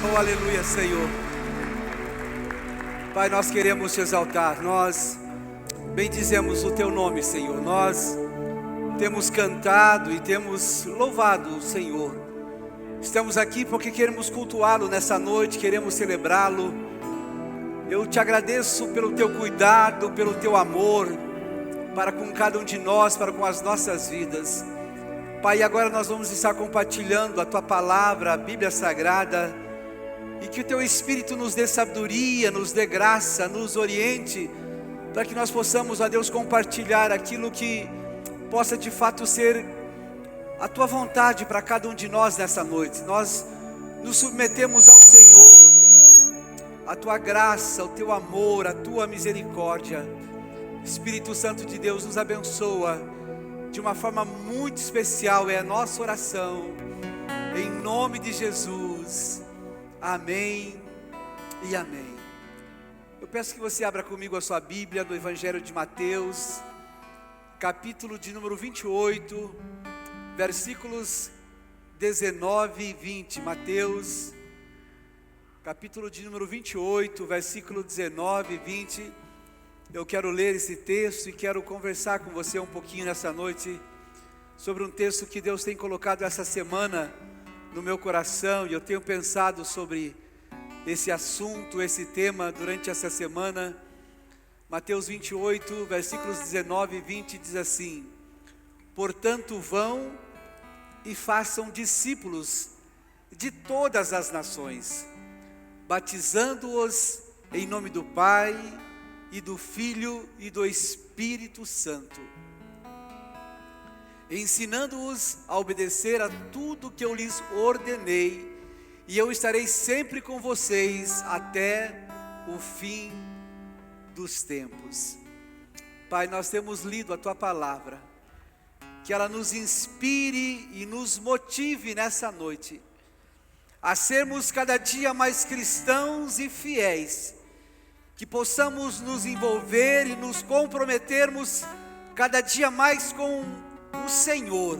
Oh, aleluia, Senhor. Pai, nós queremos te exaltar, nós bendizemos o teu nome, Senhor. Nós temos cantado e temos louvado o Senhor. Estamos aqui porque queremos cultuá-lo nessa noite, queremos celebrá-lo. Eu te agradeço pelo teu cuidado, pelo teu amor para com cada um de nós, para com as nossas vidas. Pai, agora nós vamos estar compartilhando a tua palavra, a Bíblia Sagrada, e que o teu Espírito nos dê sabedoria, nos dê graça, nos oriente, para que nós possamos, ó Deus, compartilhar aquilo que possa de fato ser a tua vontade para cada um de nós nessa noite. Nós nos submetemos ao Senhor, a tua graça, o teu amor, a tua misericórdia. Espírito Santo de Deus, nos abençoa de uma forma muito especial, é a nossa oração, em nome de Jesus, amém e amém. Eu peço que você abra comigo a sua Bíblia no Evangelho de Mateus, capítulo de número 28, versículos 19 e 20, Mateus, capítulo de número 28, versículo 19 e 20, eu quero ler esse texto e quero conversar com você um pouquinho nessa noite, sobre um texto que Deus tem colocado essa semana no meu coração, e eu tenho pensado sobre esse assunto, esse tema durante essa semana. Mateus 28, versículos 19 e 20 diz assim: portanto vão e façam discípulos de todas as nações, batizando-os em nome do Pai, e do Filho e do Espírito Santo, ensinando-os a obedecer a tudo que eu lhes ordenei, e eu estarei sempre com vocês até o fim dos tempos. Pai, nós temos lido a tua palavra, que ela nos inspire e nos motive nessa noite a sermos cada dia mais cristãos e fiéis, que possamos nos envolver e nos comprometermos cada dia mais com o Senhor,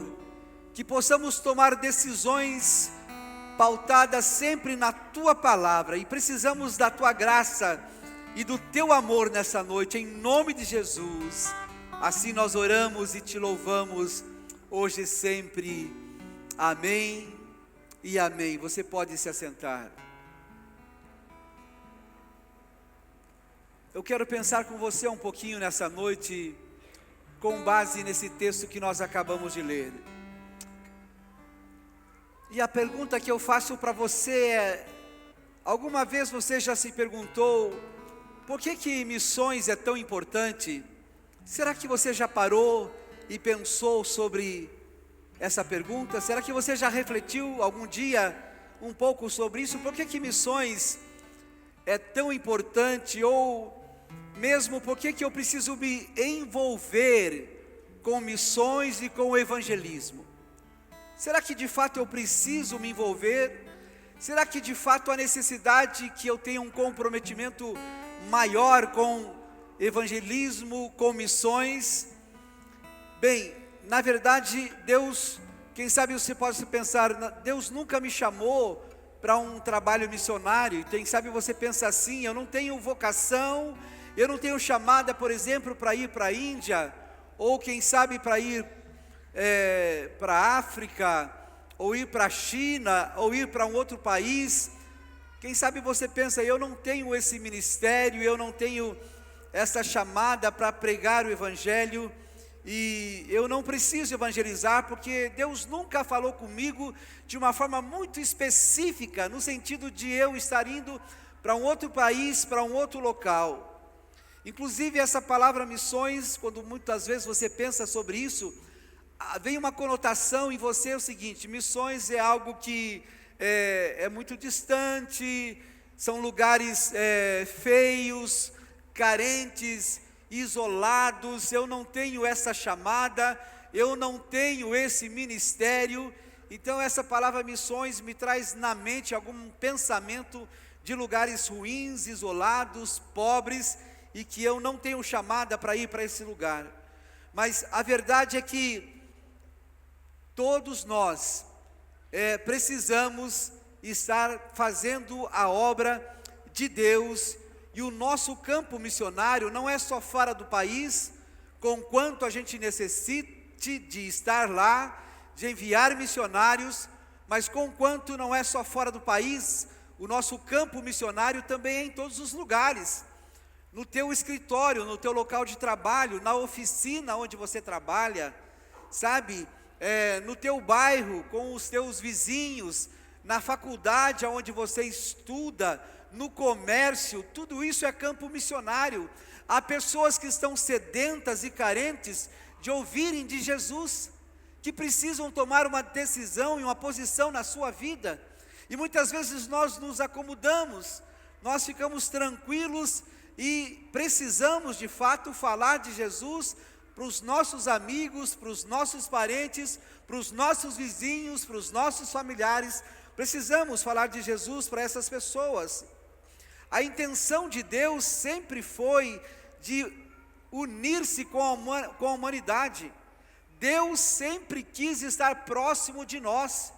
que possamos tomar decisões pautadas sempre na tua palavra, e precisamos da tua graça e do teu amor nessa noite, em nome de Jesus. Assim nós oramos e te louvamos hoje e sempre, amém e amém. Você pode se assentar. Eu quero pensar com você um pouquinho nessa noite, com base nesse texto que nós acabamos de ler. E a pergunta que eu faço para você é: alguma vez você já se perguntou por que missões é tão importante? Será que você já parou e pensou sobre essa pergunta? Será que você já refletiu algum dia um pouco sobre isso? Por que missões é tão importante? Ou mesmo por que eu preciso me envolver com missões e com o evangelismo? Será que de fato eu preciso me envolver? Será que de fato há necessidade que eu tenha um comprometimento maior com evangelismo, com missões? Bem, na verdade, Deus, quem sabe você pode pensar, Deus nunca me chamou para um trabalho missionário. E quem sabe você pensa assim: eu não tenho vocação, eu não tenho chamada, por exemplo, para ir para a Índia, ou quem sabe para ir para a África, ou ir para a China, ou ir para um outro país. Quem sabe você pensa: eu não tenho esse ministério, eu não tenho essa chamada para pregar o Evangelho, e eu não preciso evangelizar, porque Deus nunca falou comigo de uma forma muito específica, no sentido de eu estar indo para um outro país, para um outro local. Inclusive essa palavra missões, quando muitas vezes você pensa sobre isso, vem uma conotação em você, o seguinte: missões é algo que é muito distante, são lugares feios, carentes, isolados. Eu não tenho essa chamada, eu não tenho esse ministério. Então essa palavra missões me traz na mente algum pensamento de lugares ruins, isolados, pobres, e que eu não tenho chamada para ir para esse lugar. Mas a verdade é que todos nós precisamos estar fazendo a obra de Deus. E o nosso campo missionário não é só fora do país, conquanto a gente necessite de estar lá, de enviar missionários, mas conquanto não é só fora do país, o nosso campo missionário também é em todos os lugares. No teu escritório, no teu local de trabalho, na oficina onde você trabalha, sabe? No teu bairro, com os teus vizinhos, na faculdade onde você estuda, no comércio, tudo isso é campo missionário. Há pessoas que estão sedentas e carentes de ouvirem de Jesus, que precisam tomar uma decisão e uma posição na sua vida, e muitas vezes nós nos acomodamos, nós ficamos tranquilos e precisamos de fato falar de Jesus para os nossos amigos, para os nossos parentes, para os nossos vizinhos, para os nossos familiares. Precisamos falar de Jesus para essas pessoas. A intenção de Deus sempre foi de unir-se com a humanidade. Deus sempre quis estar próximo de nós.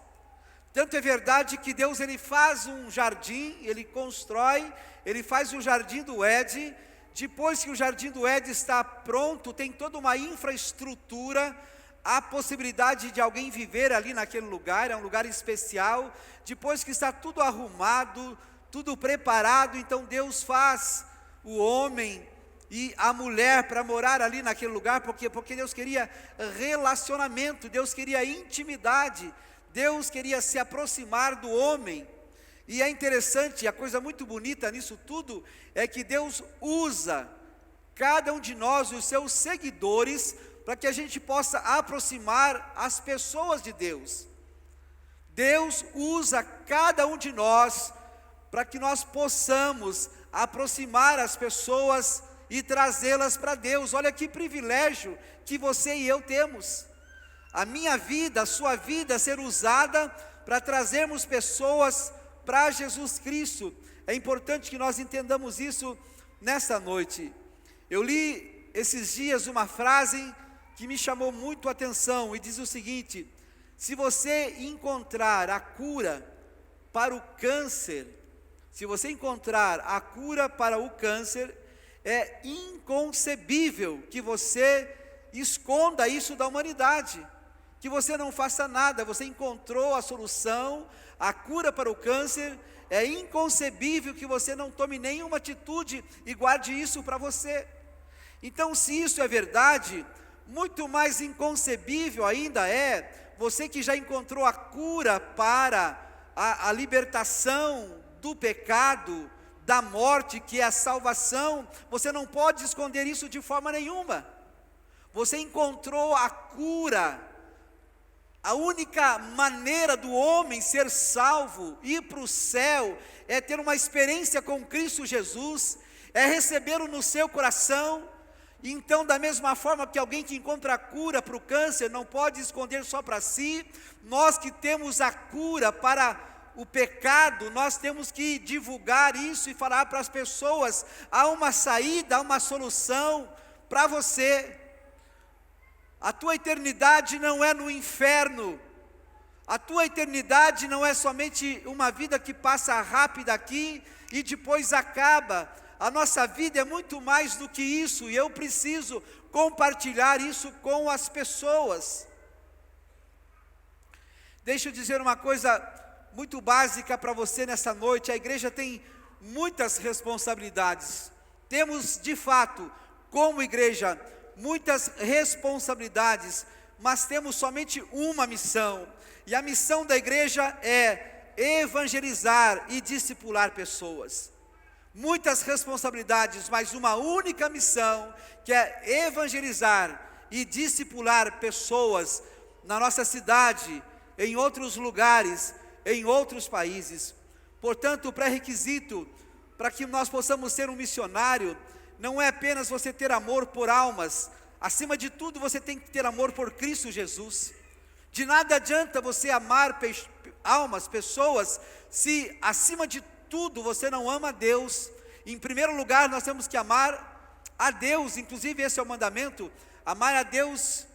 Tanto é verdade que Deus, ele faz um jardim, ele constrói, ele faz o jardim do Éden. Depois que o jardim do Éden está pronto, tem toda uma infraestrutura, a possibilidade de alguém viver ali naquele lugar, é um lugar especial. Depois que está tudo arrumado, tudo preparado, então Deus faz o homem e a mulher para morar ali naquele lugar, porque Deus queria relacionamento, Deus queria intimidade, Deus queria se aproximar do homem. E é interessante, a coisa muito bonita nisso tudo, é que Deus usa cada um de nós, os seus seguidores, para que a gente possa aproximar as pessoas de Deus. Deus usa cada um de nós, para que nós possamos aproximar as pessoas e trazê-las para Deus. Olha que privilégio que você e eu temos. A minha vida, a sua vida ser usada para trazermos pessoas para Jesus Cristo. É importante que nós entendamos isso nessa noite. Eu li esses dias uma frase que me chamou muito a atenção e diz o seguinte: se você encontrar a cura para o câncer, se você encontrar a cura para o câncer, é inconcebível que você esconda isso da humanidade, que você não faça nada. Você encontrou a solução, a cura para o câncer, é inconcebível que você não tome nenhuma atitude e guarde isso para você. Então, se isso é verdade, muito mais inconcebível ainda é você que já encontrou a cura para a libertação do pecado, da morte, que é a salvação. Você não pode esconder isso de forma nenhuma. Você encontrou a cura. A única maneira do homem ser salvo, ir para o céu, é ter uma experiência com Cristo Jesus, é recebê-lo no seu coração. Então, da mesma forma que alguém que encontra a cura para o câncer não pode esconder só para si, nós que temos a cura para o pecado, nós temos que divulgar isso e falar para as pessoas: há uma saída, há uma solução para você. A tua eternidade não é no inferno, a tua eternidade não é somente uma vida que passa rápida aqui e depois acaba. A nossa vida é muito mais do que isso, e eu preciso compartilhar isso com as pessoas. Deixa eu dizer uma coisa muito básica para você nessa noite: a igreja tem muitas responsabilidades. Temos de fato, como igreja, muitas responsabilidades, mas temos somente uma missão, e a missão da igreja é evangelizar e discipular pessoas. Muitas responsabilidades, mas uma única missão, que é evangelizar e discipular pessoas na nossa cidade, em outros lugares, em outros países. Portanto, o pré-requisito para que nós possamos ser um missionário não é apenas você ter amor por almas. Acima de tudo, você tem que ter amor por Cristo Jesus. De nada adianta você amar almas, pessoas, se acima de tudo você não ama a Deus. Em primeiro lugar, nós temos que amar a Deus. Inclusive esse é o mandamento: amar a Deus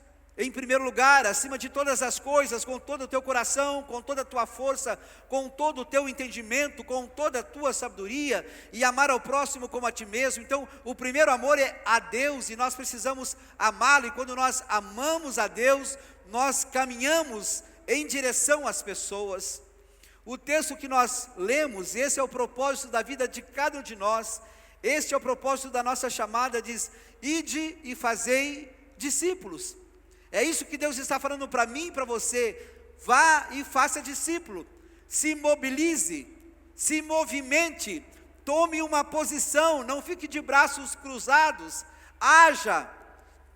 em primeiro lugar, acima de todas as coisas, com todo o teu coração, com toda a tua força, com todo o teu entendimento, com toda a tua sabedoria, e amar ao próximo como a ti mesmo. Então, o primeiro amor é a Deus, e nós precisamos amá-lo, e quando nós amamos a Deus, nós caminhamos em direção às pessoas. O texto que nós lemos, esse é o propósito da vida de cada um de nós, este é o propósito da nossa chamada, diz: ide e fazei discípulos. É isso que Deus está falando para mim e para você. Vá e faça discípulo, se mobilize, se movimente, tome uma posição, não fique de braços cruzados, haja,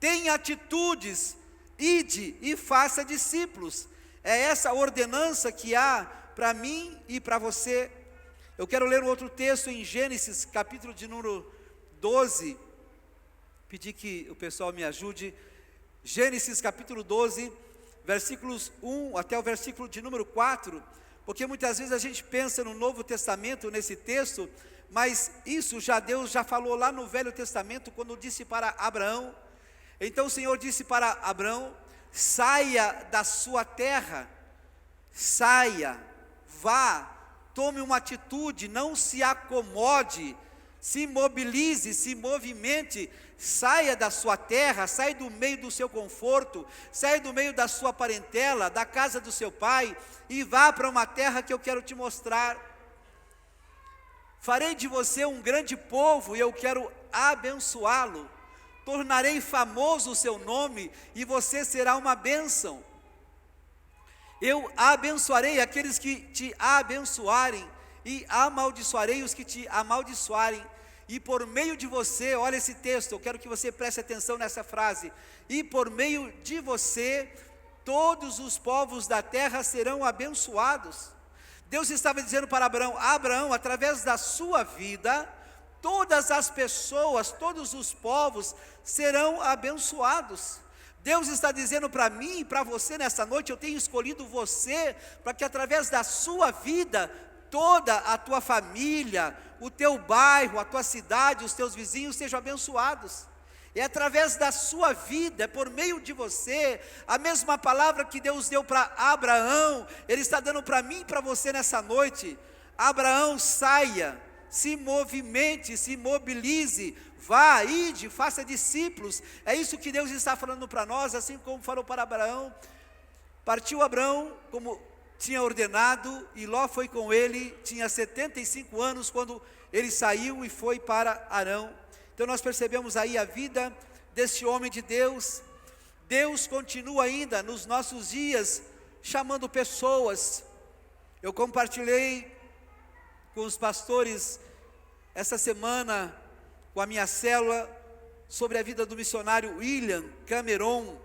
tenha atitudes, ide e faça discípulos. É essa ordenança que há para mim e para você. Eu quero ler um outro texto em Gênesis, capítulo de número 12, pedir que o pessoal me ajude. Gênesis capítulo 12, versículos 1 até o versículo de número 4, porque muitas vezes a gente pensa no Novo Testamento nesse texto, mas isso Deus já falou lá no Velho Testamento, quando disse para Abraão. Então o Senhor disse para Abraão: saia da sua terra, saia, vá, tome uma atitude, não se acomode, se mobilize, se movimente, saia da sua terra, saia do meio do seu conforto, saia do meio da sua parentela, da casa do seu pai, e vá para uma terra que eu quero te mostrar. Farei de você um grande povo e eu quero abençoá-lo, tornarei famoso o seu nome e você será uma bênção. Eu abençoarei aqueles que te abençoarem e amaldiçoarei os que te amaldiçoarem. E por meio de você, olha esse texto, eu quero que você preste atenção nessa frase: e por meio de você, todos os povos da terra serão abençoados. Deus estava dizendo para Abraão: Abraão, através da sua vida, todas as pessoas, todos os povos serão abençoados. Deus está dizendo para mim e para você nessa noite: eu tenho escolhido você, para que através da sua vida, toda a tua família, o teu bairro, a tua cidade, os teus vizinhos sejam abençoados. É através da sua vida, é por meio de você. A mesma palavra que Deus deu para Abraão, Ele está dando para mim e para você nessa noite. Abraão, saia, se movimente, se mobilize, vá, ide, faça discípulos. É isso que Deus está falando para nós, assim como falou para Abraão. Partiu Abraão como tinha ordenado, e Ló foi com ele. Tinha 75 anos quando ele saiu e foi para Harã. Então nós percebemos aí a vida deste homem de Deus. Deus continua ainda nos nossos dias chamando pessoas. Eu compartilhei com os pastores essa semana, com a minha célula, sobre a vida do missionário William Cameron.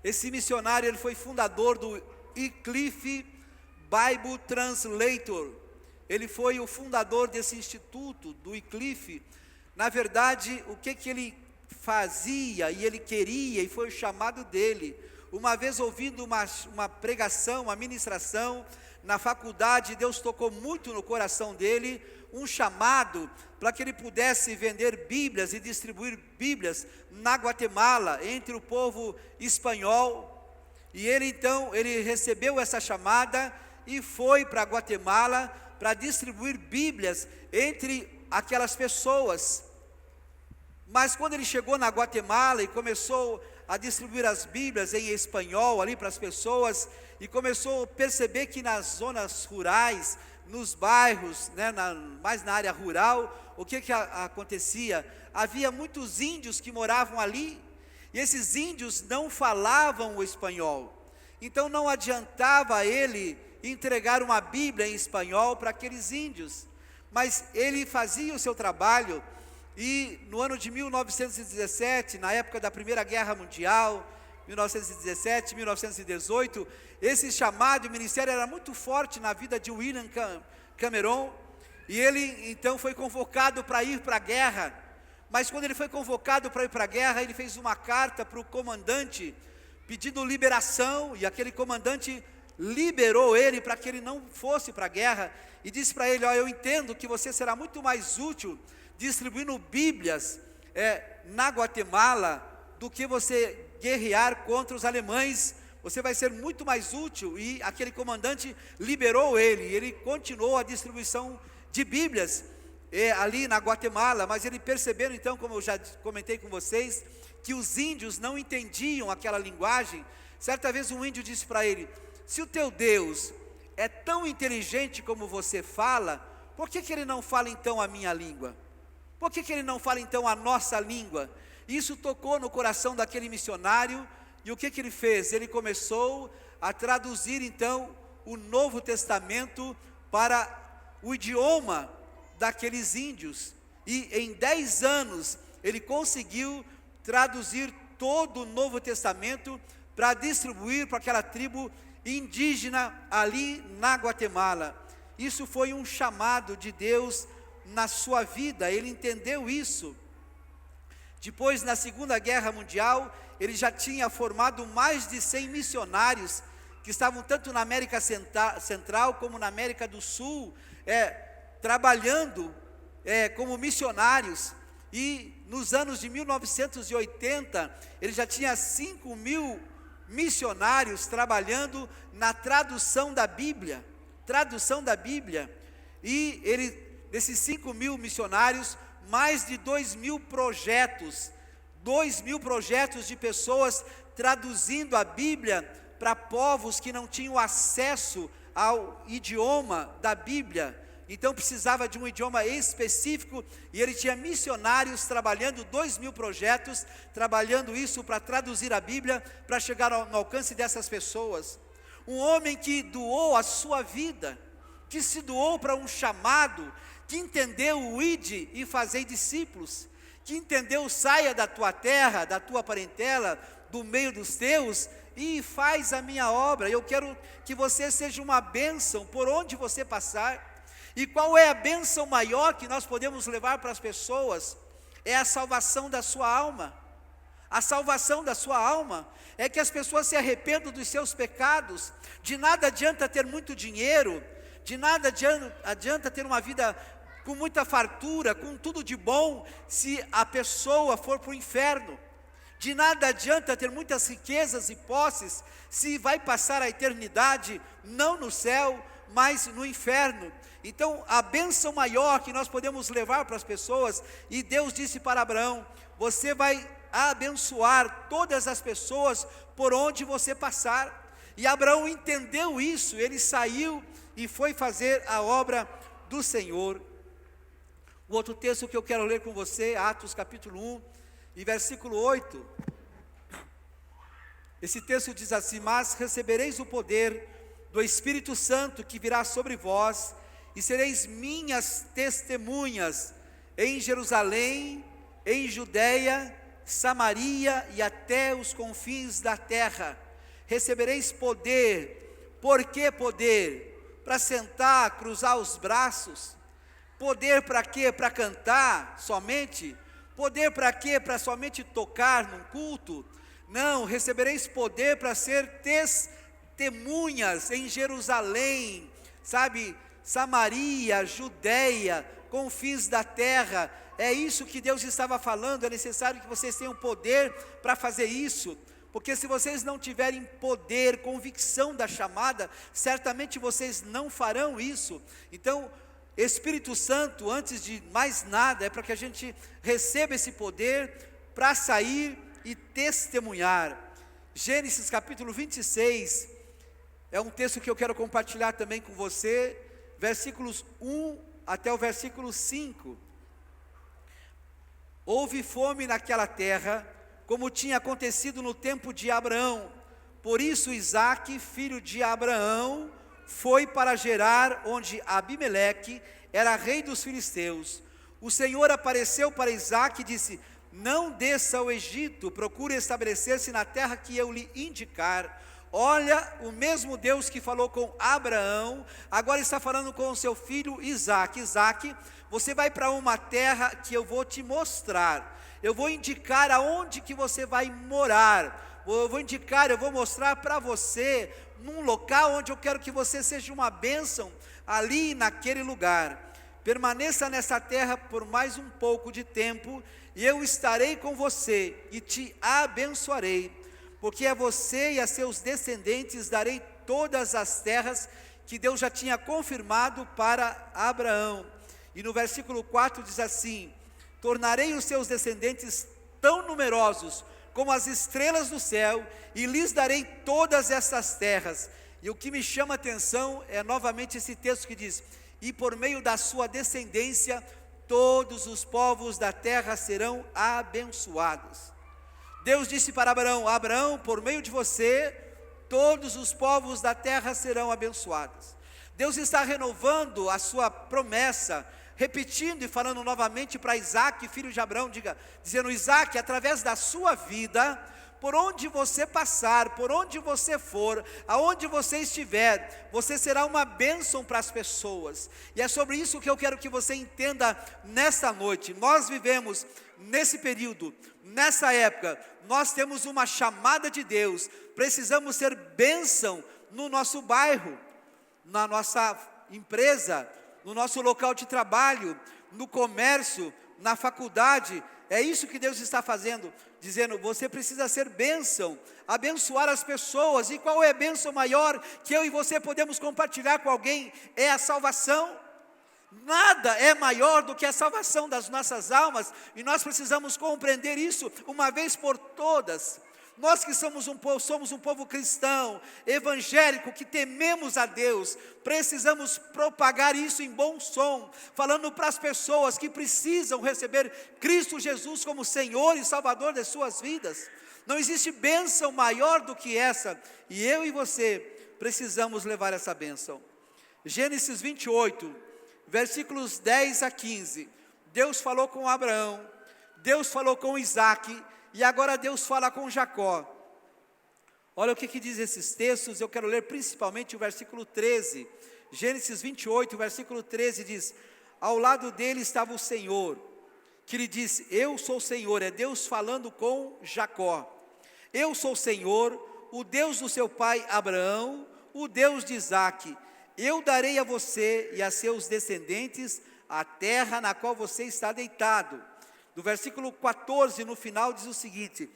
Esse missionário, ele foi fundador do Wycliffe Bible Translator. Ele foi o fundador desse instituto, do Wycliffe. Na verdade, o que ele fazia e ele queria, e foi o chamado dele. Uma vez ouvindo uma pregação, uma ministração na faculdade, Deus tocou muito no coração dele, um chamado para que ele pudesse vender Bíblias e distribuir Bíblias na Guatemala, entre o povo espanhol. E ele então, ele recebeu essa chamada e foi para Guatemala para distribuir Bíblias entre aquelas pessoas. Mas quando ele chegou na Guatemala e começou a distribuir as Bíblias em espanhol ali para as pessoas, e começou a perceber que nas zonas rurais, nos bairros, mais na área rural, o que acontecia? Havia muitos índios que moravam ali, e esses índios não falavam o espanhol. Então não adiantava ele entregar uma Bíblia em espanhol para aqueles índios, mas ele fazia o seu trabalho. E no ano de 1917, na época da Primeira Guerra Mundial, 1917, 1918, esse chamado ministério era muito forte na vida de William Cameron, e ele então foi convocado para ir para a guerra. Mas quando ele foi convocado para ir para a guerra, ele fez uma carta para o comandante, pedindo liberação, e aquele comandante liberou ele para que ele não fosse para a guerra, e disse para ele: eu entendo que você será muito mais útil distribuindo Bíblias na Guatemala do que você guerrear contra os alemães. Você vai ser muito mais útil. E aquele comandante liberou ele continuou a distribuição de Bíblias ali na Guatemala. Mas ele percebeu então, como eu já comentei com vocês, que os índios não entendiam aquela linguagem. Certa vez um índio disse para ele: se o teu Deus é tão inteligente como você fala, por que ele não fala então a minha língua? Por que ele não fala então a nossa língua? Isso tocou no coração daquele missionário. E o que ele fez? Ele começou a traduzir então o Novo Testamento para o idioma daqueles índios. E em 10 anos ele conseguiu traduzir todo o Novo Testamento para distribuir para aquela tribo indígena ali na Guatemala. Isso foi um chamado de Deus na sua vida, ele entendeu isso. Depois, na Segunda Guerra Mundial, ele já tinha formado mais de 100 missionários, que estavam tanto na América Central como na América do Sul, trabalhando como missionários. E nos anos de 1980, ele já tinha 5.000 missionários trabalhando na tradução da Bíblia. E desses 5.000 missionários, mais de 2.000 projetos de pessoas traduzindo a Bíblia para povos que não tinham acesso ao idioma da Bíblia. Então precisava de um idioma específico, e ele tinha missionários trabalhando, 2.000 projetos, trabalhando isso para traduzir a Bíblia, para chegar no alcance dessas pessoas. Um homem que doou a sua vida, que se doou para um chamado, que entendeu o ide e fazei discípulos, que entendeu: saia da tua terra, da tua parentela, do meio dos teus, e faz a minha obra. Eu quero que você seja uma bênção por onde você passar. E qual é a bênção maior que nós podemos levar para as pessoas? É a salvação da sua alma. A salvação da sua alma é que as pessoas se arrependam dos seus pecados. De nada adianta ter muito dinheiro, de nada adianta ter uma vida com muita fartura, com tudo de bom, se a pessoa for para o inferno. De nada adianta ter muitas riquezas e posses, se vai passar a eternidade, não no céu, mas no inferno. Então, a bênção maior que nós podemos levar para as pessoas, e Deus disse para Abraão: você vai abençoar todas as pessoas por onde você passar. E Abraão entendeu isso, ele saiu e foi fazer a obra do Senhor. O outro texto que eu quero ler com você, Atos capítulo 1, e versículo 8. Esse texto diz assim: mas recebereis o poder do Espírito Santo que virá sobre vós, e sereis minhas testemunhas em Jerusalém, em Judeia, Samaria e até os confins da terra. Recebereis poder. Por que poder? Para sentar, cruzar os braços. Poder para quê? Para cantar somente? Poder para quê? Para somente tocar num culto? Não, recebereis poder para ser testemunhas em Jerusalém, sabe? Samaria, Judeia, confins da terra. É isso que Deus estava falando. É necessário que vocês tenham poder para fazer isso, porque se vocês não tiverem poder, convicção da chamada, certamente vocês não farão isso. Então, Espírito Santo, antes de mais nada, é para que a gente receba esse poder para sair e testemunhar. Gênesis capítulo 26, é um texto que eu quero compartilhar também com você, versículos 1 até o versículo 5. Houve fome naquela terra, como tinha acontecido no tempo de Abraão. Por isso Isaque, filho de Abraão, foi para Gerar, onde Abimeleque era rei dos filisteus. O Senhor apareceu para Isaque e disse: não desça ao Egito, procure estabelecer-se na terra que eu lhe indicar. Olha, o mesmo Deus que falou com Abraão, agora está falando com o seu filho Isaque. Isaque, você vai para uma terra que eu vou te mostrar. Eu vou indicar aonde que você vai morar. Eu vou mostrar para você num local onde eu quero que você seja uma bênção ali naquele lugar. permaneça nessa terra por mais um pouco de tempo, e eu estarei com você e te abençoarei, porque a você e a seus descendentes darei todas as terras que Deus já tinha confirmado para Abraão. E no versículo 4 diz assim: tornarei os seus descendentes tão numerosos como as estrelas do céu, e lhes darei todas essas terras. E o que me chama a atenção é novamente esse texto que diz: e por meio da sua descendência, todos os povos da terra serão abençoados. Deus disse para Abraão: Abraão, por meio de você, todos os povos da terra serão abençoados. Deus está renovando a sua promessa, repetindo e falando novamente para Isaac, filho de Abraão, dizendo: Isaac, através da sua vida, por onde você passar, por onde você for, aonde você estiver, você será uma bênção para as pessoas. E é sobre isso que eu quero que você entenda nesta noite. Nós vivemos nesse período, nessa época, nós temos uma chamada de Deus, precisamos ser bênção no nosso bairro, na nossa empresa, no nosso local de trabalho, no comércio, na faculdade. É isso que Deus está fazendo, dizendo: você precisa ser bênção, abençoar as pessoas. E qual é a bênção maior que eu e você podemos compartilhar com alguém? É a salvação. Nada é maior do que a salvação das nossas almas, e nós precisamos compreender isso uma vez por todas. Nós que somos um povo cristão, evangélico, que tememos a Deus, precisamos propagar isso em bom som, falando para as pessoas que precisam receber Cristo Jesus como Senhor e Salvador de suas vidas. Não existe bênção maior do que essa, e eu e você precisamos levar essa bênção. Gênesis 28, versículos 10 a 15, Deus falou com Abraão, Deus falou com Isaac, e agora Deus fala com Jacó. Olha o que diz esses textos. Eu quero ler principalmente o versículo 13, Gênesis 28, versículo 13 diz: ao lado dele estava o Senhor, que lhe disse: eu sou o Senhor. É Deus falando com Jacó. Eu sou o Senhor, o Deus do seu pai Abraão, o Deus de Isaque. Eu darei a você e a seus descendentes a terra na qual você está deitado. Do versículo 14 no final diz o seguinte: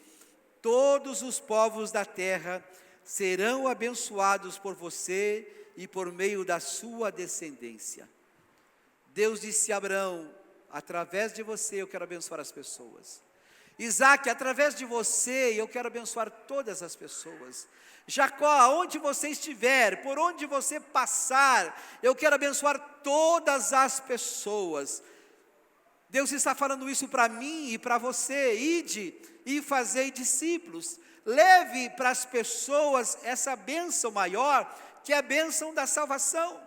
todos os povos da terra serão abençoados por você e por meio da sua descendência. Deus disse a Abraão: através de você eu quero abençoar as pessoas. Isaac, através de você eu quero abençoar todas as pessoas. Jacó, aonde você estiver, por onde você passar, eu quero abençoar todas as pessoas. Deus está falando isso para mim e para você: ide e fazei discípulos, leve para as pessoas essa bênção maior, que é a bênção da salvação.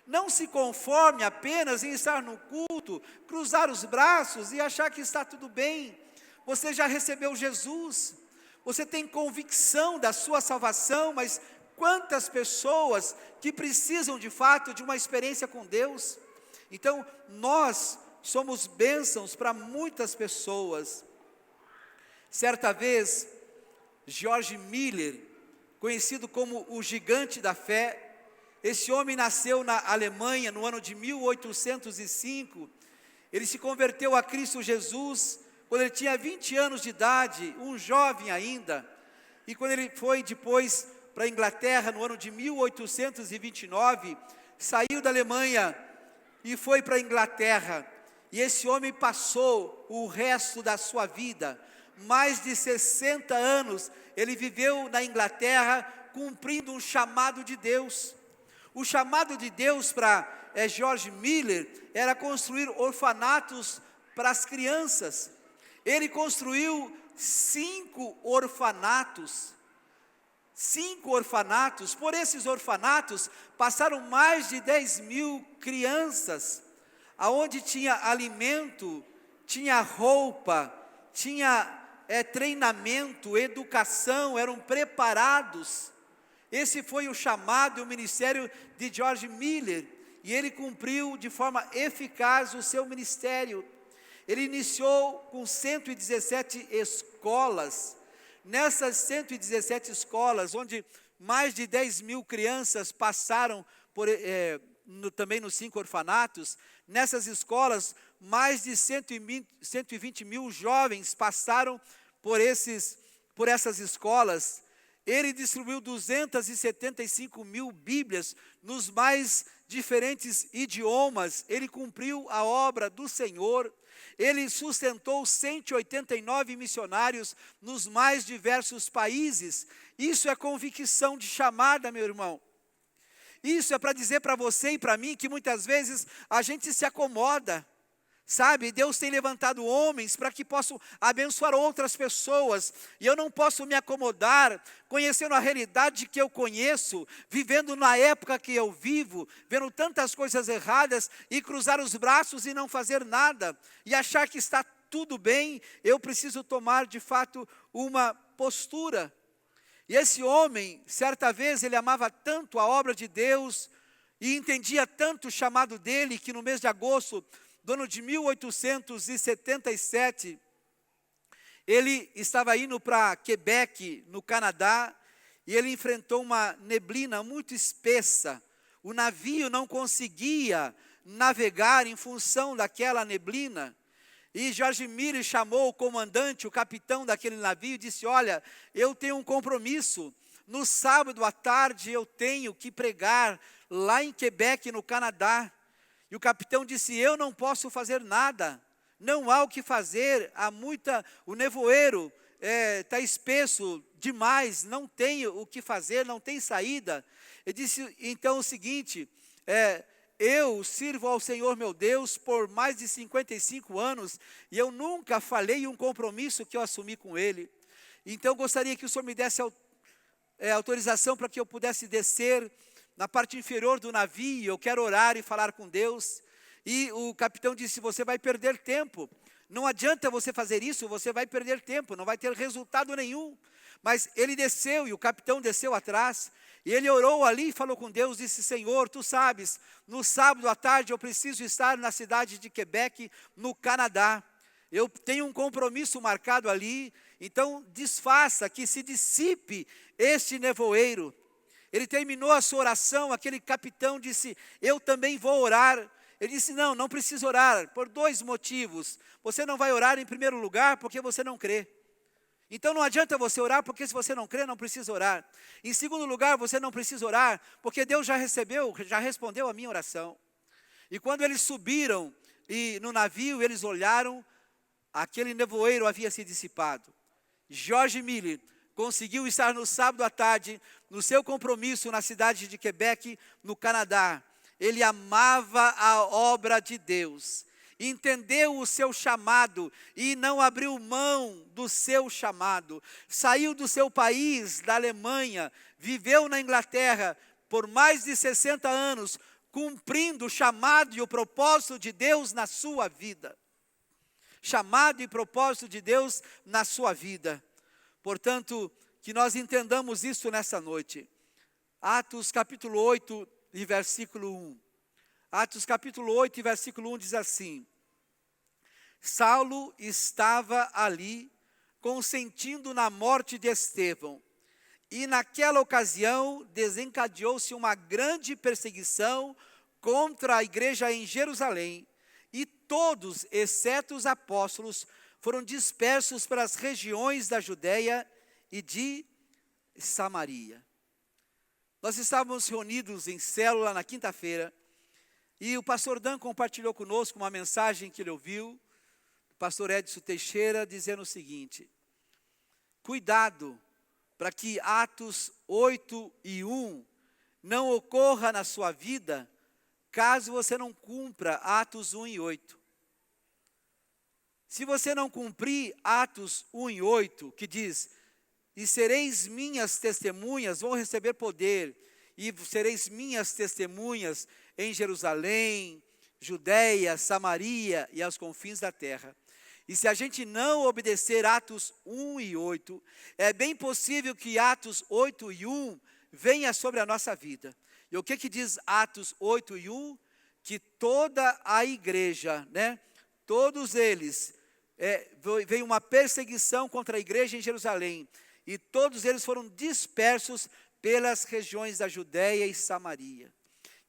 Não se conforme apenas em estar no culto, cruzar os braços e achar que está tudo bem. Você já recebeu Jesus, você tem convicção da sua salvação, mas quantas pessoas que precisam de fato de uma experiência com Deus? Então, nós somos bênçãos para muitas pessoas. Certa vez, George Miller, conhecido como o gigante da fé, esse homem nasceu na Alemanha no ano de 1805, ele se converteu a Cristo Jesus quando ele tinha 20 anos de idade, um jovem ainda, e quando ele foi depois para a Inglaterra no ano de 1829, saiu da Alemanha e foi para a Inglaterra. E esse homem passou o resto da sua vida, mais de 60 anos, ele viveu na Inglaterra, cumprindo um chamado de Deus. O chamado de Deus para George Miller era construir orfanatos para as crianças. Ele construiu 5 orfanatos. 5 orfanatos. Por esses orfanatos passaram mais de 10.000 crianças, aonde tinha alimento, tinha roupa, tinha treinamento, educação, eram preparados. Esse foi o chamado e o ministério de George Miller, e ele cumpriu de forma eficaz o seu ministério. Ele iniciou com 117 escolas. Nessas 117 escolas, onde mais de 10.000 crianças passaram também nos 5 orfanatos. Nessas escolas, mais de 120 mil jovens passaram por essas escolas. Ele distribuiu 275 mil Bíblias nos mais diferentes idiomas. Ele cumpriu a obra do Senhor. Ele sustentou 189 missionários nos mais diversos países. Isso é convicção de chamada, meu irmão. Isso é para dizer para você e para mim que muitas vezes a gente se acomoda. Sabe, Deus tem levantado homens para que possam abençoar outras pessoas. E eu não posso me acomodar, conhecendo a realidade que eu conheço, vivendo na época que eu vivo, vendo tantas coisas erradas, e cruzar os braços e não fazer nada, e achar que está tudo bem. Eu preciso tomar de fato uma postura. E esse homem, certa vez, ele amava tanto a obra de Deus, e entendia tanto o chamado dele, que no mês de agosto do ano de 1877, ele estava indo para Quebec, no Canadá, e ele enfrentou uma neblina muito espessa. O navio não conseguia navegar em função daquela neblina. E George Miller chamou o comandante, o capitão daquele navio, e disse: olha, eu tenho um compromisso. No sábado à tarde eu tenho que pregar lá em Quebec, no Canadá. E o capitão disse: eu não posso fazer nada, não há o que fazer, o nevoeiro está espesso demais, não tem o que fazer, não tem saída. Ele disse então o seguinte: eu sirvo ao Senhor meu Deus por mais de 55 anos, e eu nunca falhei um compromisso que eu assumi com Ele. Então eu gostaria que o Senhor me desse autorização para que eu pudesse descer na parte inferior do navio. Eu quero orar e falar com Deus. E o capitão disse: você vai perder tempo, não adianta você fazer isso, você vai perder tempo, não vai ter resultado nenhum. Mas ele desceu, e o capitão desceu atrás, e ele orou ali e falou com Deus, disse: Senhor, tu sabes, no sábado à tarde eu preciso estar na cidade de Quebec, no Canadá. Eu tenho um compromisso marcado ali, então desfaça, que se dissipe este nevoeiro. Ele terminou a sua oração, aquele capitão disse: eu também vou orar. Ele disse: não precisa orar, por 2 motivos. Você não vai orar em primeiro lugar, porque você não crê. Então não adianta você orar, porque se você não crê, não precisa orar. Em segundo lugar, você não precisa orar, porque Deus já respondeu a minha oração. E quando eles subiram no navio, eles olharam, aquele nevoeiro havia se dissipado. George Miller conseguiu estar no sábado à tarde, no seu compromisso na cidade de Quebec, no Canadá. Ele amava a obra de Deus, entendeu o seu chamado e não abriu mão do seu chamado. Saiu do seu país, da Alemanha, viveu na Inglaterra por mais de 60 anos, cumprindo o chamado e o propósito de Deus na sua vida. Chamado e propósito de Deus na sua vida. Portanto, que nós entendamos isso nessa noite. Atos capítulo 8 e versículo 1. Atos capítulo 8 e versículo 1 diz assim: Saulo estava ali, consentindo na morte de Estevão. E naquela ocasião desencadeou-se uma grande perseguição contra a igreja em Jerusalém. E todos, exceto os apóstolos, foram dispersos pelas regiões da Judéia e de Samaria. Nós estávamos reunidos em célula na quinta-feira, e o pastor Dan compartilhou conosco uma mensagem que ele ouviu, o pastor Edson Teixeira, dizendo o seguinte: cuidado para que Atos 8 e 1 não ocorra na sua vida, caso você não cumpra Atos 1 e 8. Se você não cumprir Atos 1 e 8, que diz: e sereis minhas testemunhas, vão receber poder, e sereis minhas testemunhas em Jerusalém, Judéia, Samaria e aos confins da terra. E se a gente não obedecer Atos 1 e 8, é bem possível que Atos 8 e 1 venha sobre a nossa vida. E o que diz Atos 8 e 1? Que toda a igreja, todos eles, veio uma perseguição contra a igreja em Jerusalém, e todos eles foram dispersos pelas regiões da Judéia e Samaria.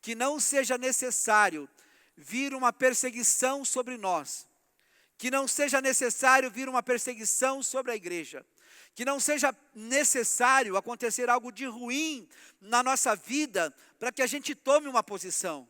que não seja necessário vir uma perseguição sobre nós, que não seja necessário vir uma perseguição sobre a igreja, que não seja necessário acontecer algo de ruim na nossa vida para que a gente tome uma posição,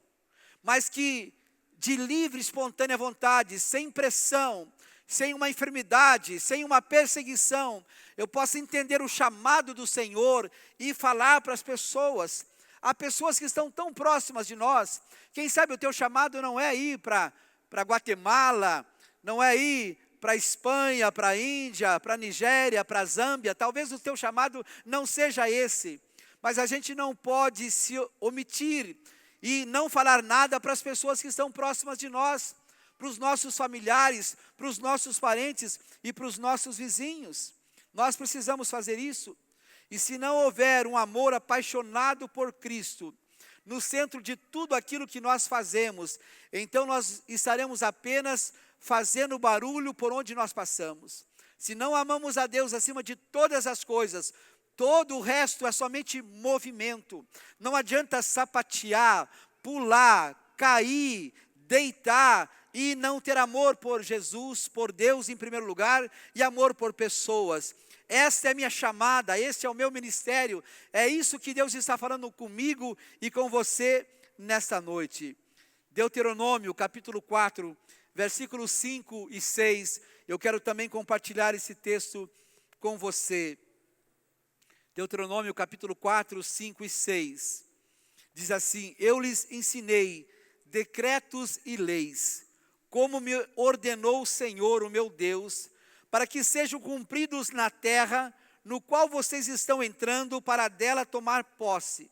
mas que de livre, espontânea vontade, sem pressão, sem uma enfermidade, sem uma perseguição, eu possa entender o chamado do Senhor e falar para as pessoas. Há pessoas que estão tão próximas de nós. Quem sabe o teu chamado não é ir para Guatemala, não é ir para a Espanha, para a Índia, para a Nigéria, para a Zâmbia. Talvez o teu chamado não seja esse. Mas a gente não pode se omitir e não falar nada para as pessoas que estão próximas de nós, para os nossos familiares, para os nossos parentes e para os nossos vizinhos. Nós precisamos fazer isso. E se não houver um amor apaixonado por Cristo no centro de tudo aquilo que nós fazemos, então nós estaremos apenas fazendo barulho por onde nós passamos. Se não amamos a Deus acima de todas as coisas, todo o resto é somente movimento. Não adianta sapatear, pular, cair, deitar e não ter amor por Jesus, por Deus em primeiro lugar e amor por pessoas. Esta é a minha chamada, este é o meu ministério, é isso que Deus está falando comigo e com você nesta noite. Deuteronômio capítulo 4, versículos 5 e 6, eu quero também compartilhar esse texto com você. Deuteronômio capítulo 4, 5 e 6, diz assim: eu lhes ensinei decretos e leis, como me ordenou o Senhor, o meu Deus, para que sejam cumpridos na terra, no qual vocês estão entrando, para dela tomar posse.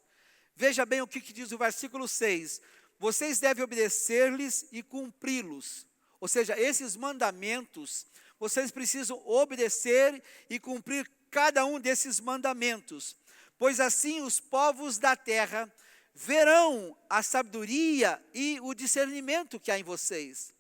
Veja bem o que diz o versículo 6. Vocês devem obedecer-lhes e cumpri-los. Ou seja, esses mandamentos, vocês precisam obedecer e cumprir cada um desses mandamentos. Pois assim os povos da terra verão a sabedoria e o discernimento que há em vocês.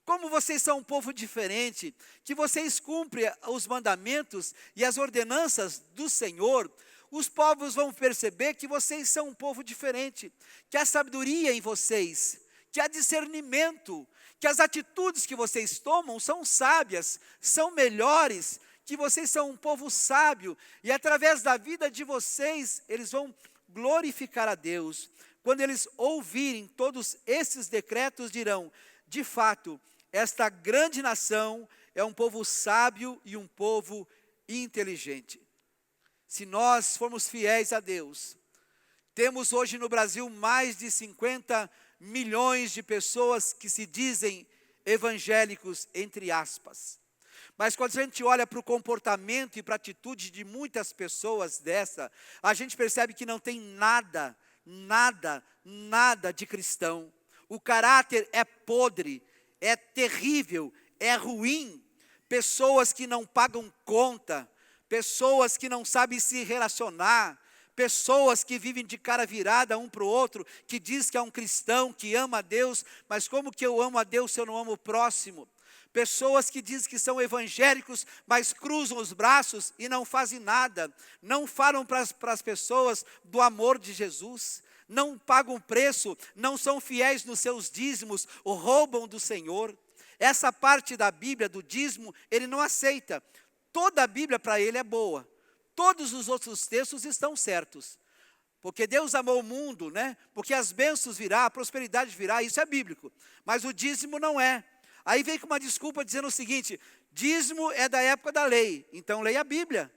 Como vocês são um povo diferente, que vocês cumprem os mandamentos e as ordenanças do Senhor, os povos vão perceber que vocês são um povo diferente, que há sabedoria em vocês, que há discernimento, que as atitudes que vocês tomam são sábias, são melhores, que vocês são um povo sábio, e através da vida de vocês, eles vão glorificar a Deus. Quando eles ouvirem todos esses decretos, dirão: de fato, esta grande nação é um povo sábio e um povo inteligente. Se nós formos fiéis a Deus, temos hoje no Brasil mais de 50 milhões de pessoas que se dizem evangélicos, entre aspas. Mas quando a gente olha para o comportamento e para a atitude de muitas pessoas dessa, a gente percebe que não tem nada de cristão. O caráter é podre, é terrível, é ruim. Pessoas que não pagam conta, pessoas que não sabem se relacionar, pessoas que vivem de cara virada um para o outro, que diz que é um cristão, que ama a Deus, mas como que eu amo a Deus se eu não amo o próximo? Pessoas que dizem que são evangélicos, mas cruzam os braços e não fazem nada, não falam para as pessoas do amor de Jesus, não pagam preço, não são fiéis nos seus dízimos, ou roubam do Senhor. Essa parte da Bíblia, do dízimo, ele não aceita. Toda a Bíblia para ele é boa. Todos os outros textos estão certos. Porque Deus amou o mundo, né? Porque as bênçãos virá, a prosperidade virá, isso é bíblico. Mas o dízimo não é. Aí vem com uma desculpa dizendo o seguinte: dízimo é da época da lei, então leia a Bíblia.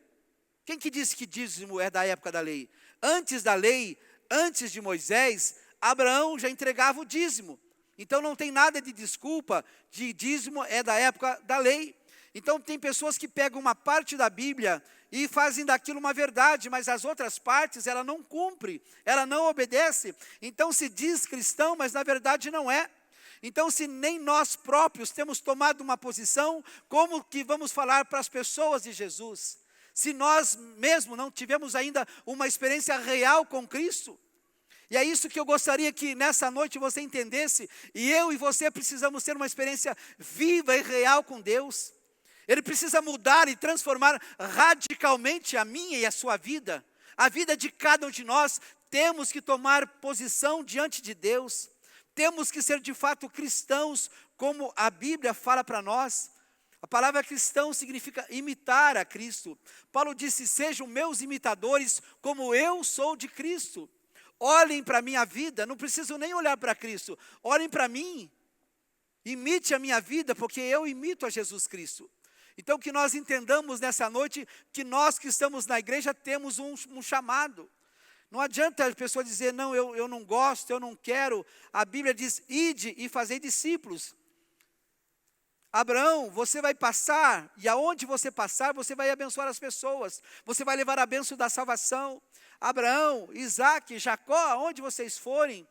Quem que disse que dízimo é da época da lei? Antes da lei, antes de Moisés, Abraão já entregava o dízimo. Então não tem nada de desculpa de dízimo é da época da lei. Então tem pessoas que pegam uma parte da Bíblia e fazem daquilo uma verdade, mas as outras partes ela não cumpre, ela não obedece. Então se diz cristão, mas na verdade não é. Então, se nem nós próprios temos tomado uma posição, como que vamos falar para as pessoas de Jesus? Se nós mesmos não tivemos ainda uma experiência real com Cristo? E é isso que eu gostaria que nessa noite você entendesse. E eu e você precisamos ter uma experiência viva e real com Deus. Ele precisa mudar e transformar radicalmente a minha e a sua vida. A vida de cada um de nós temos que tomar posição diante de Deus, temos que ser de fato cristãos, como a Bíblia fala para nós. A palavra cristão significa imitar a Cristo. Paulo disse: sejam meus imitadores, como eu sou de Cristo. Olhem para a minha vida, não preciso nem olhar para Cristo, olhem para mim, imite a minha vida, porque eu imito a Jesus Cristo. Então que nós entendamos nessa noite, que nós que estamos na igreja temos um chamado. Não adianta a pessoa dizer: não, eu não gosto, eu não quero. A Bíblia diz: ide e fazei discípulos. Abraão, você vai passar, e aonde você passar, você vai abençoar as pessoas, você vai levar a bênção da salvação. Abraão, Isaac, Jacó, aonde vocês forem,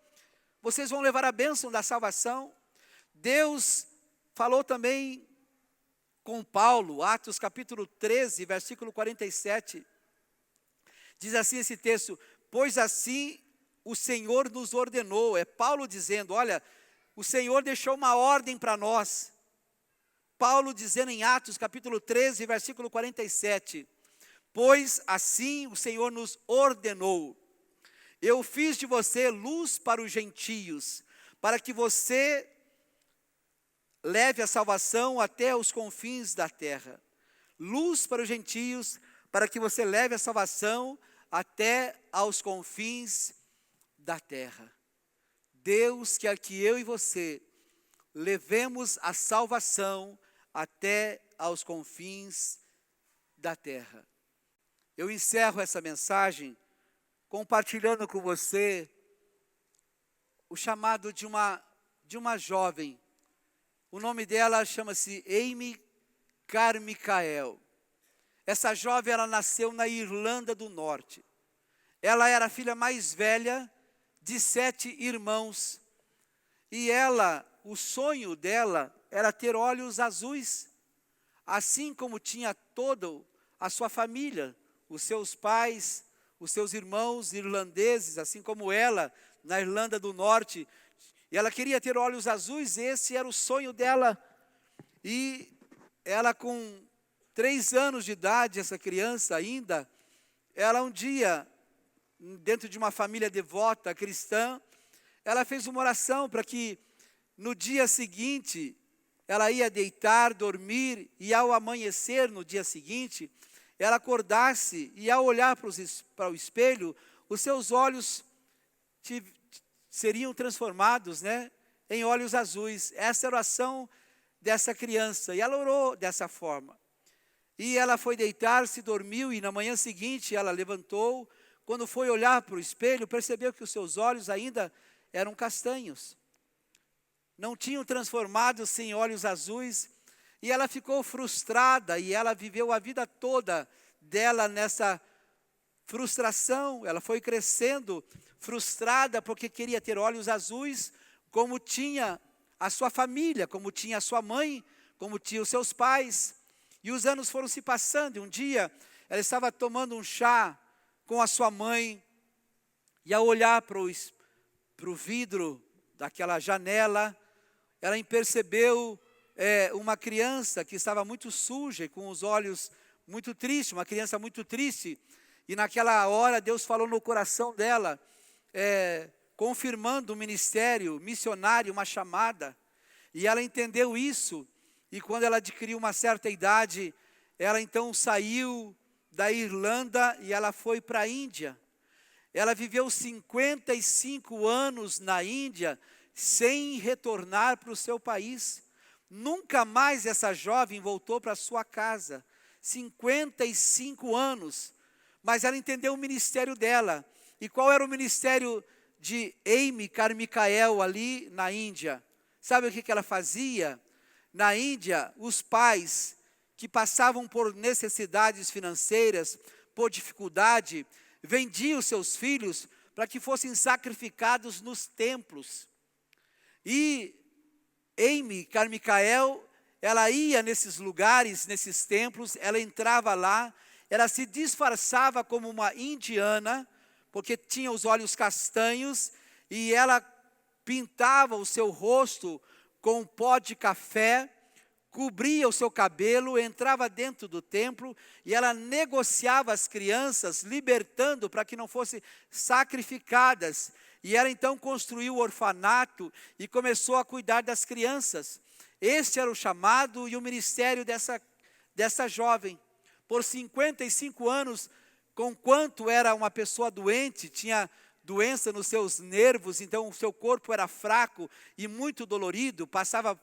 vocês vão levar a bênção da salvação. Deus falou também com Paulo, Atos capítulo 13, versículo 47. Diz assim esse texto: pois assim o Senhor nos ordenou. É Paulo dizendo: olha, o Senhor deixou uma ordem para nós. Paulo dizendo em Atos capítulo 13, versículo 47, pois assim o Senhor nos ordenou, eu fiz de você luz para os gentios, para que você leve a salvação até os confins da terra. Luz para os gentios, para que você leve a salvação até aos confins da terra. Deus quer que eu e você levemos a salvação até aos confins da terra. Eu encerro essa mensagem compartilhando com você o chamado de uma jovem. O nome dela chama-se Amy Carmichael. Essa jovem, ela nasceu na Irlanda do Norte. Ela era a filha mais velha de 7 irmãos. E ela, o sonho dela era ter olhos azuis, assim como tinha toda a sua família, os seus pais, os seus irmãos irlandeses, assim como ela, na Irlanda do Norte. E ela queria ter olhos azuis, esse era o sonho dela. E ela, com 3 anos de idade, essa criança ainda, ela um dia, dentro de uma família devota cristã, ela fez uma oração para que no dia seguinte ela ia deitar, dormir, e ao amanhecer no dia seguinte, ela acordasse e ao olhar para o espelho, os seus olhos seriam transformados, em olhos azuis. Essa era a oração dessa criança, e ela orou dessa forma. E ela foi deitar-se, dormiu, e na manhã seguinte ela levantou. Quando foi olhar para o espelho, percebeu que os seus olhos ainda eram castanhos. Não tinham transformado-se em olhos azuis. E ela ficou frustrada, e ela viveu a vida toda dela nessa frustração. Ela foi crescendo frustrada porque queria ter olhos azuis, como tinha a sua família, como tinha a sua mãe, como tinha os seus pais. E os anos foram se passando, e um dia ela estava tomando um chá com a sua mãe, e ao olhar para o vidro daquela janela, ela percebeu uma criança que estava muito suja e com os olhos muito tristes, uma criança muito triste. E naquela hora Deus falou no coração dela, confirmando um ministério missionário, uma chamada. E ela entendeu isso, e quando ela adquiriu uma certa idade, ela então saiu da Irlanda e ela foi para a Índia. Ela viveu 55 anos na Índia, sem retornar para o seu país. Nunca mais essa jovem voltou para sua casa. 55 anos. Mas ela entendeu o ministério dela. E qual era o ministério de Amy Carmichael ali na Índia? Sabe o que ela fazia? Na Índia, os pais que passavam por necessidades financeiras, por dificuldade, vendiam seus filhos para que fossem sacrificados nos templos. E Amy Carmichael, ela ia nesses lugares, nesses templos, ela entrava lá, ela se disfarçava como uma indiana, porque tinha os olhos castanhos, e ela pintava o seu rosto com pó de café, cobria o seu cabelo, entrava dentro do templo e ela negociava as crianças, libertando para que não fossem sacrificadas. E ela então construiu o orfanato e começou a cuidar das crianças. Este era o chamado e o ministério dessa jovem. Por 55 anos, conquanto era uma pessoa doente, tinha doença nos seus nervos, então o seu corpo era fraco e muito dolorido, passava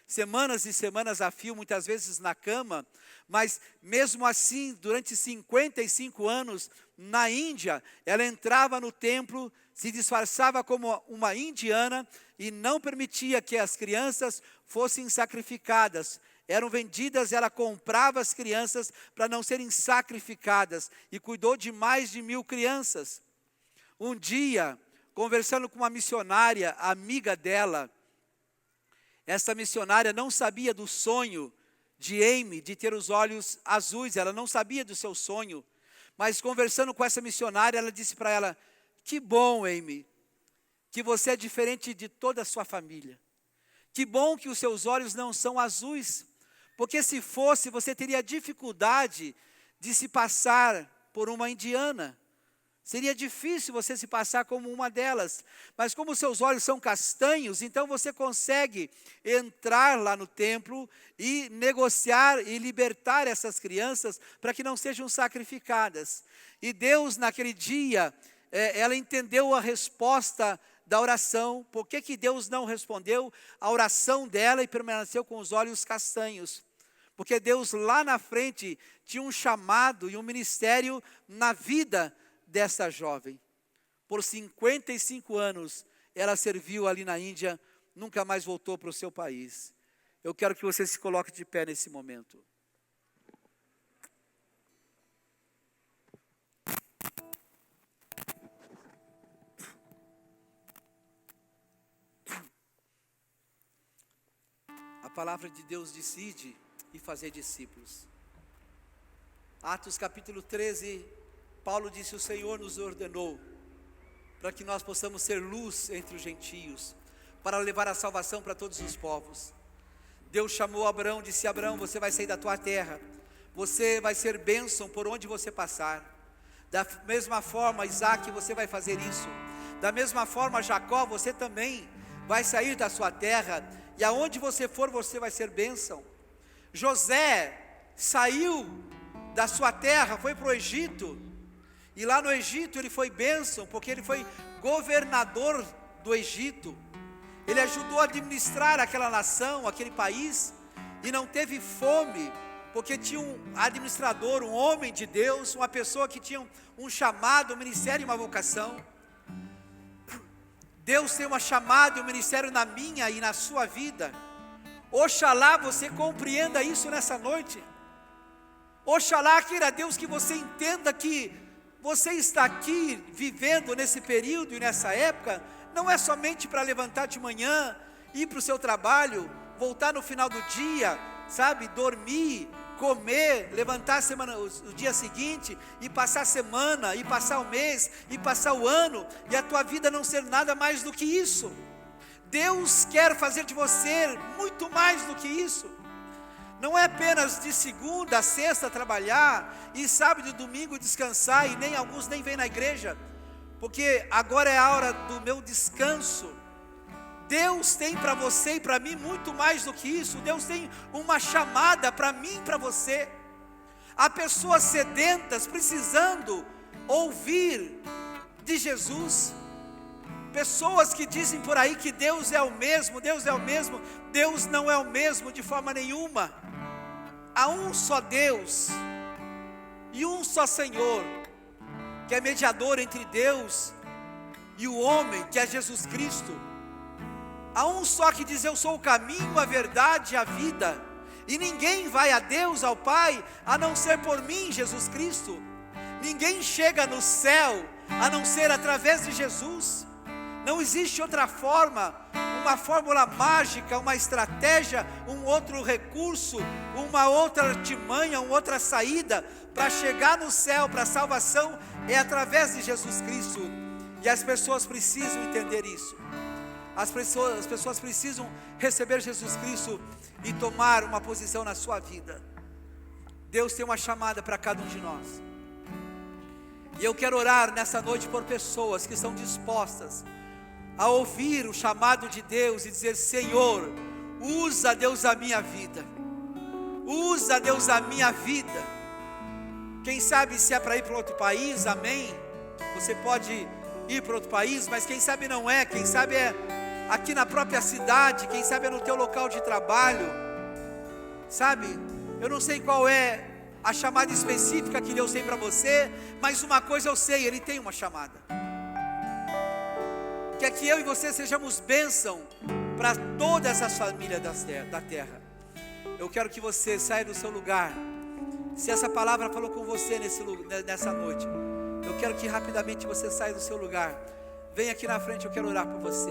semanas e semanas a fio, muitas vezes na cama, mas mesmo assim, durante 55 anos, na Índia, ela entrava no templo, se disfarçava como uma indiana e não permitia que as crianças fossem sacrificadas. Eram vendidas, ela comprava as crianças para não serem sacrificadas e cuidou de mais de 1000 crianças. Um dia, conversando com uma missionária, amiga dela, essa missionária não sabia do sonho de Amy, de ter os olhos azuis, ela não sabia do seu sonho, mas conversando com essa missionária, ela disse para ela: que bom, Amy, que você é diferente de toda a sua família, que bom que os seus olhos não são azuis, porque se fosse, você teria dificuldade de se passar por uma indiana. Seria difícil você se passar como uma delas, mas como seus olhos são castanhos, então você consegue entrar lá no templo e negociar e libertar essas crianças para que não sejam sacrificadas. E Deus naquele dia, ela entendeu a resposta da oração. Por que Deus não respondeu a oração dela e permaneceu com os olhos castanhos? Porque Deus lá na frente tinha um chamado e um ministério na vida dessa jovem. Por 55 anos, ela serviu ali na Índia, nunca mais voltou para o seu país. Eu quero que você se coloque de pé nesse momento. A palavra de Deus decide e fazer discípulos. Atos capítulo 13, Paulo disse: o Senhor nos ordenou para que nós possamos ser luz entre os gentios, para levar a salvação para todos os povos. Deus chamou Abraão, disse: Abraão, você vai sair da tua terra, você vai ser bênção por onde você passar. Da mesma forma, Isaac, você vai fazer isso. Da mesma forma, Jacó, você também vai sair da sua terra, e aonde você for, você vai ser bênção. José saiu da sua terra, foi para o Egito, e lá no Egito ele foi bênção, porque ele foi governador do Egito. Ele ajudou a administrar aquela nação, aquele país, e não teve fome, porque tinha um administrador, um homem de Deus, uma pessoa que tinha um chamado, um ministério e uma vocação. Deus tem uma chamada e um ministério na minha e na sua vida. Oxalá você compreenda isso nessa noite. Oxalá, queira Deus, que você entenda que você está aqui vivendo nesse período e nessa época, não é somente para levantar de manhã, ir para o seu trabalho, voltar no final do dia, sabe, dormir, comer, levantar a semana, o dia seguinte, e passar a semana, e passar o mês, e passar o ano, e a tua vida não ser nada mais do que isso. Deus quer fazer de você muito mais do que isso. Não é apenas de segunda a sexta trabalhar, e sábado e domingo descansar, e nem alguns nem vêm na igreja, porque agora é a hora do meu descanso. Deus tem para você e para mim muito mais do que isso. Deus tem uma chamada para mim e para você. Há pessoas sedentas precisando ouvir de Jesus. Pessoas que dizem por aí que Deus é o mesmo, Deus é o mesmo. Deus não é o mesmo de forma nenhuma. Há um só Deus e um só Senhor, que é mediador entre Deus e o homem, que é Jesus Cristo. Há um só que diz: eu sou o caminho, a verdade e a vida, e ninguém vai a Deus, ao Pai, a não ser por mim, Jesus Cristo. Ninguém chega no céu a não ser através de Jesus. Não existe outra forma, uma fórmula mágica, uma estratégia, um outro recurso, uma outra artimanha, uma outra saída para chegar no céu, para a salvação, é através de Jesus Cristo. E as pessoas precisam entender isso. As pessoas precisam receber Jesus Cristo e tomar uma posição na sua vida. Deus tem uma chamada para cada um de nós. E eu quero orar nessa noite por pessoas que estão dispostas a ouvir o chamado de Deus e dizer: Senhor, usa, Deus, a minha vida. Usa, Deus, a minha vida. Quem sabe se é para ir para outro país, amém. Você pode ir para outro país, mas quem sabe não é. Quem sabe é aqui na própria cidade, quem sabe é no teu local de trabalho. Sabe, eu não sei qual é a chamada específica que Deus tem para você, mas uma coisa eu sei, Ele tem uma chamada. Que é que eu e você sejamos bênção para todas as famílias da terra. Eu quero que você saia do seu lugar. Se essa palavra falou com você nessa noite, eu quero que rapidamente você saia do seu lugar. Venha aqui na frente, eu quero orar por você.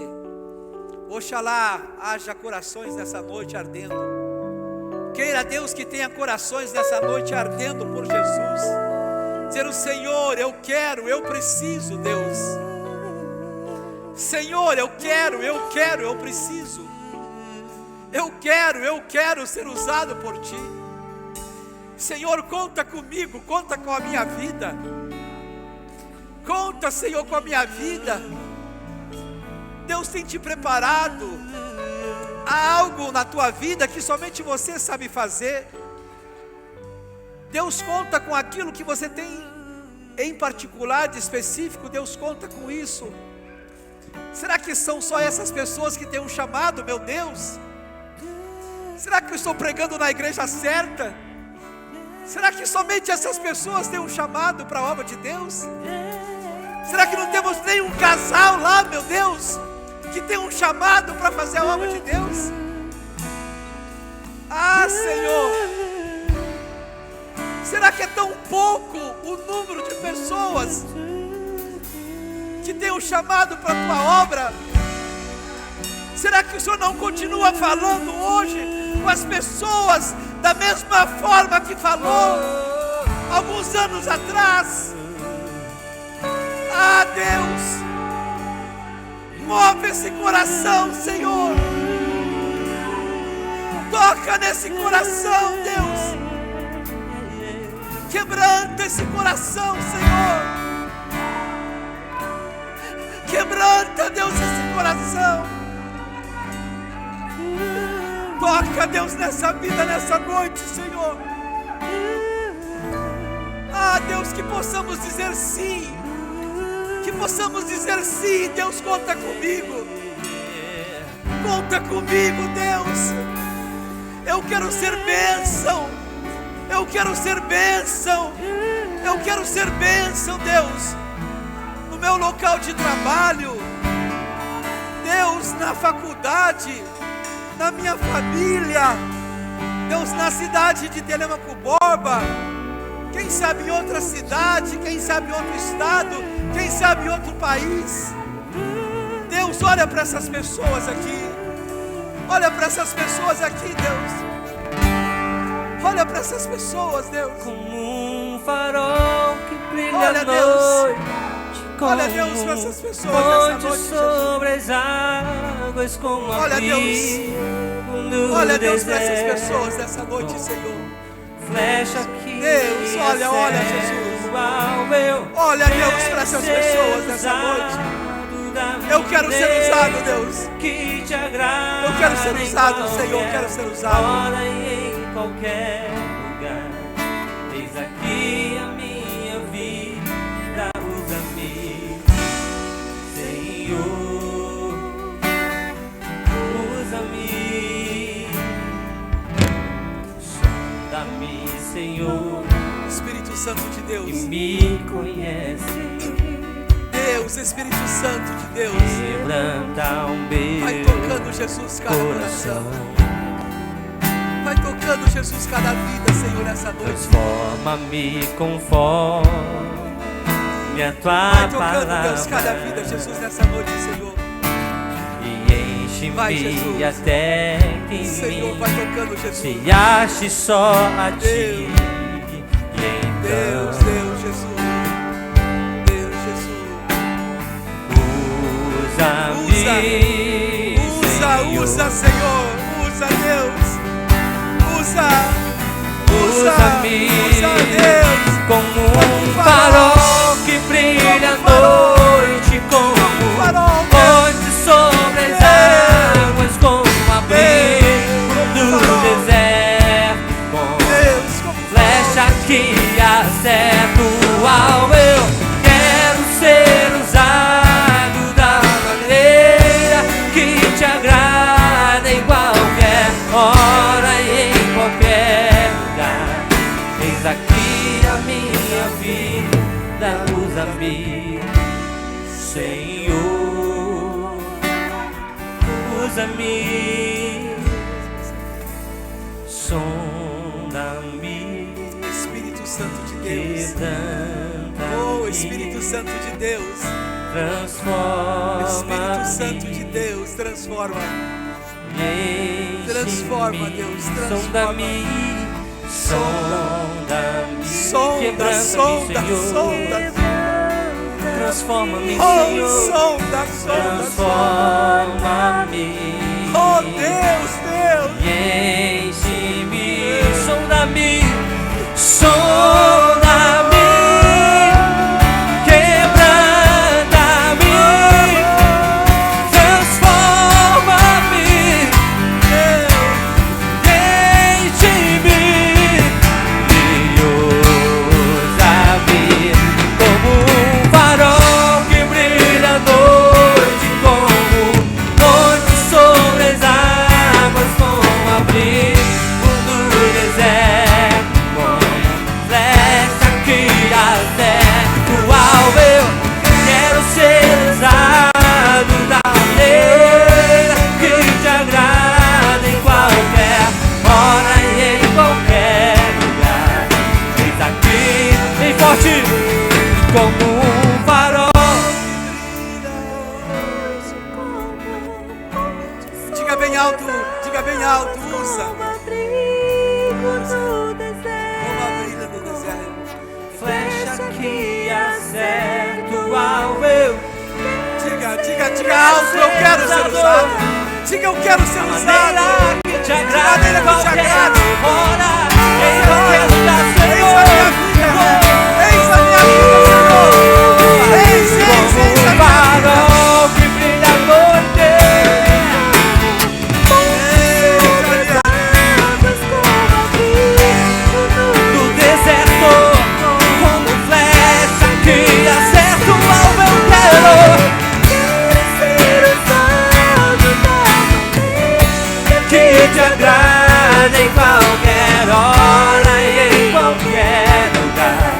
Oxalá haja corações nessa noite ardendo. Queira Deus que tenha corações nessa noite ardendo por Jesus. Dizer: o Senhor, eu quero, eu preciso, Deus. Senhor, eu quero, eu preciso. Eu quero ser usado por Ti. Senhor, conta comigo, conta com a minha vida. Conta, Senhor, com a minha vida. Deus tem te preparado. Há algo na tua vida que somente você sabe fazer. Deus conta com aquilo que você tem em particular, de específico. Deus conta com isso. Será que são só essas pessoas que têm um chamado, meu Deus? Será que eu estou pregando na igreja certa? Será que somente essas pessoas têm um chamado para a obra de Deus? Será que não temos nenhum casal lá, meu Deus, que tem um chamado para fazer a obra de Deus? Ah, Senhor, será que é tão pouco o número de pessoas que tem um chamado para a tua obra? Será que o Senhor não continua falando hoje com as pessoas da mesma forma que falou alguns anos atrás? Ah, Deus, move esse coração, Senhor. Toca nesse coração, Deus. Quebranta esse coração, Senhor. Quebranta, Deus, esse coração. Toca, Deus, nessa vida, nessa noite, Senhor. Ah, Deus, que possamos dizer sim. Que possamos dizer sim. Deus, conta comigo. Conta comigo, Deus. Eu quero ser bênção. Eu quero ser bênção. Eu quero ser bênção, Deus. No meu local de trabalho, Deus, na faculdade, na minha família, Deus, na cidade de Telêmaco Borba, quem sabe em outra cidade, quem sabe em outro estado, quem sabe em outro país. Deus, olha para essas pessoas aqui. Olha para essas pessoas aqui, Deus. Olha para essas pessoas, Deus. Como um farol que brilha Olha, à Deus. noite. Olha, Deus, para essas pessoas nessa Ponte noite, sobre as águas como Olha, abrigo no Olha, Deus, para essas deserto. pessoas nessa noite, Senhor. Flecha que Deus, olha, olha, Jesus. Olha, Deus, para essas pessoas nessa noite. Eu quero ser usado, Deus. Que te agrada. Eu quero ser usado, em Senhor, eu quero ser usado. hora e em qualquer lugar. Eis aqui a minha vida, usa-me, Senhor. Usa-me, sonda-me, Senhor. Espírito Santo de Que Deus. me conhece. Deus, Espírito Santo de Deus. Quebranta o meu Vai tocando, Jesus, cada coração. Vai tocando, Jesus, cada vida, Senhor, nessa noite. Transforma-me conforme a tua Vai tocando, palavra. Deus, cada vida, Jesus, nessa noite, Senhor. E Vai, enche-me Jesus. até que em Senhor, mim vai tocando, Jesus. se ache só a ti. Deus. E então Deus, Deus, Jesus. Deus, Jesus. usa-me, Usa, Senhor, usa, Deus. Usa-me Deus. como um farol que brilha à noite, como ponte sobre as águas, como abrigo do deserto, como flecha que acerta o alvo. Eu quero ser usado da maneira que te agrada em qualquer hora e em qualquer lugar. Eis aqui a minha vida, usa-me, Senhor, usa-me, sonda-me, Espírito Santo de Deus. quebranta-me, Oh, Espírito Santo de Deus. transforma-me, Espírito Santo de Deus, transforma. Transforma, Deus, transforma. sonda-me, sonda-me, Sonda, quebranta-me, sonda, Senhor. sonda. Transforma-me, Oh, Senhor. sonda, sonda. Transforma-me. Oh, Deus, Deus. E enche-me, sonda-me, sonda-me, quebranta-me, transforma-me, enche-me e usa-me como um farol que brilha à noite, como ponte sobre as águas, como abrigo do deserto, como flecha que acerta o alvo. Eu quero ser usado da maneira que te agrada em qualquer hora e em qualquer lugar. Eis aqui, bem forte, como um farol. Diga bem alto, usa. Como abrigo no Como deserto, abrigo no deserto. Flecha que acerta o alvo. Eu Diga alto, eu quero ser usado. Diga, eu quero ser usado. maneira que te agrada maneira em que te qualquer agrada. hora, em qualquer lugar, Eis a Senhor. minha vida, eis a minha vida, Senhor. Eis a Como um minha vida. farol que brilha à noite, águas como abrigo no deserto, como flecha que acerta o alvo. Eu quero ser usado da maneira que te agrada em qualquer hora e em qualquer lugar.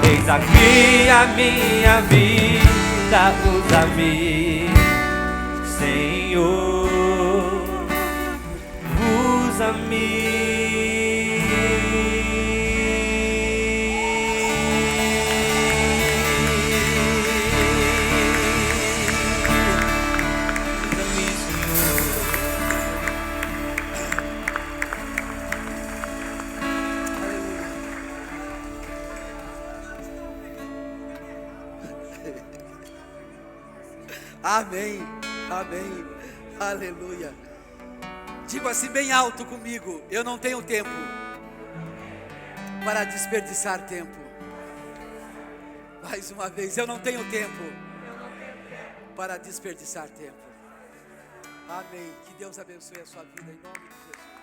Eis aqui a minha vida, usa-me, Senhor, usa-me, Senhor. Amém, amém, aleluia. Digo assim bem alto comigo: eu não tenho tempo para desperdiçar tempo. Mais uma vez, eu não tenho tempo para desperdiçar tempo. Amém. Que Deus abençoe a sua vida em nome de Jesus.